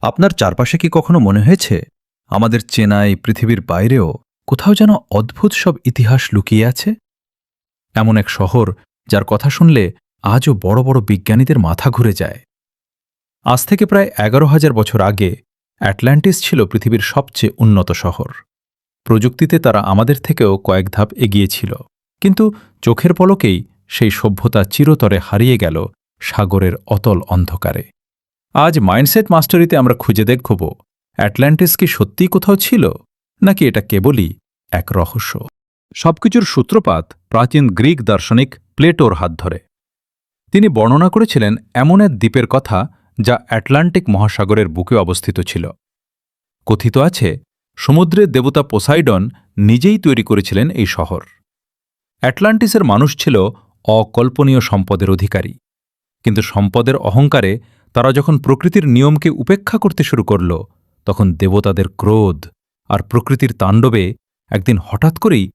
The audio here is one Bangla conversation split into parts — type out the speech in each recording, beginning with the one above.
আপনার চারপাশে কি কখনো মনে হয়েছে আমাদের চেনা এই পৃথিবীর বাইরেও কোথাও যেন অদ্ভুত সব ইতিহাস লুকিয়ে আছে? এমন এক শহর যার কথা শুনলে আজও বড় বড় বিজ্ঞানীদের মাথা ঘুরে যায়। আজ থেকে প্রায় 11,000 বছর আগে অ্যাটলান্টিস ছিল পৃথিবীর সবচেয়ে উন্নত শহর। প্রযুক্তিতে তারা আমাদের থেকেও কয়েক ধাপ এগিয়ে ছিল, কিন্তু চোখের পলকেই সেই সভ্যতা চিরতরে হারিয়ে গেল সাগরের অতল অন্ধকারে। আজ মাইন্ডসেট মাস্টারিতে আমরা খুঁজে দেখব অ্যাটলান্টিস কি সত্যিই কোথাও ছিল, নাকি এটা কেবলই এক রহস্য। সবকিছুর সূত্রপাত প্রাচীন গ্রিক দার্শনিক প্লেটোর হাত ধরে। তিনি বর্ণনা করেছিলেন এমন এক দ্বীপের কথা যা আটলান্টিক মহাসাগরের বুকে অবস্থিত ছিল। কথিত আছে সমুদ্রের দেবতা পোসাইডন নিজেই তৈরি করেছিলেন এই শহর। অ্যাটলান্টিসের মানুষ ছিল অকল্পনীয় সম্পদের অধিকারী, কিন্তু সম্পদের অহংকারে তারা যখন প্রকৃতির নিয়মকে উপেক্ষা করতে শুরু করল, তখন দেবতাদের ক্রোধ আর প্রকৃতির তাণ্ডবে একদিন হঠাৎ করেই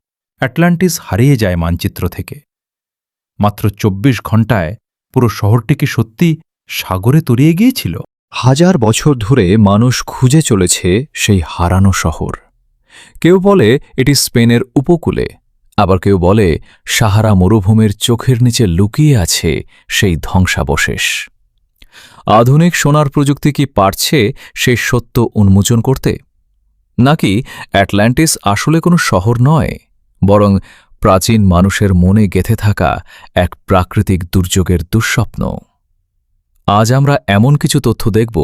অ্যাটলান্টিস হারিয়ে যায় মানচিত্র থেকে। মাত্র 24 ঘণ্টায় পুরো শহরটি কি সত্যি সাগরে তলিয়ে গিয়েছিল? হাজার বছর ধরে মানুষ খুঁজে চলেছে সেই হারানো শহর। কেউ বলে এটি স্পেনের উপকূলে, আবার কেউ বলে সাহারা মরুভূমির চোখের নিচে লুকিয়ে আছে সেই ধ্বংসাবশেষ। আধুনিক সোনার প্রযুক্তি কি পারছে সেই সত্য উন্মোচন করতে? নাকি অ্যাটলান্টিস আসলে কোনো শহর নয়, বরং প্রাচীন মানুষের মনে গেঁথে থাকা এক প্রাকৃতিক দুর্যোগের দুঃস্বপ্ন? আজ আমরা এমন কিছু তথ্য দেখব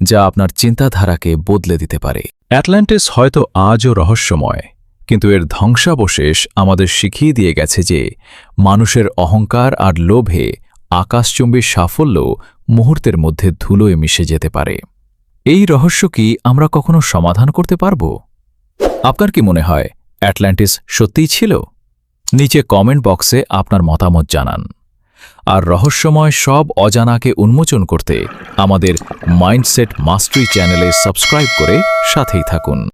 যা আপনার চিন্তাধারাকে বদলে দিতে পারে। অ্যাটলান্টিস হয়তো আজও রহস্যময়, কিন্তু এর ধ্বংসাবশেষ আমাদের শিখিয়ে দিয়ে গেছে যে মানুষের অহংকার আর লোভে আকাশচুম্বী সাফল্য মুহূর্তের মধ্যে ধুলোয় মিশে যেতে পারে। এই রহস্য কি আমরা কখনো সমাধান করতে পারব? আপনার কি মনে হয় অ্যাটলান্টিস সত্যিই ছিল? নিচে কমেন্ট বক্সে আপনার মতামত জানান। আর রহস্যময় সব অজানাকে উন্মোচন করতে আমাদের মাইন্ডসেট মাস্টারি চ্যানেলে সাবস্ক্রাইব করে সাথেই থাকুন।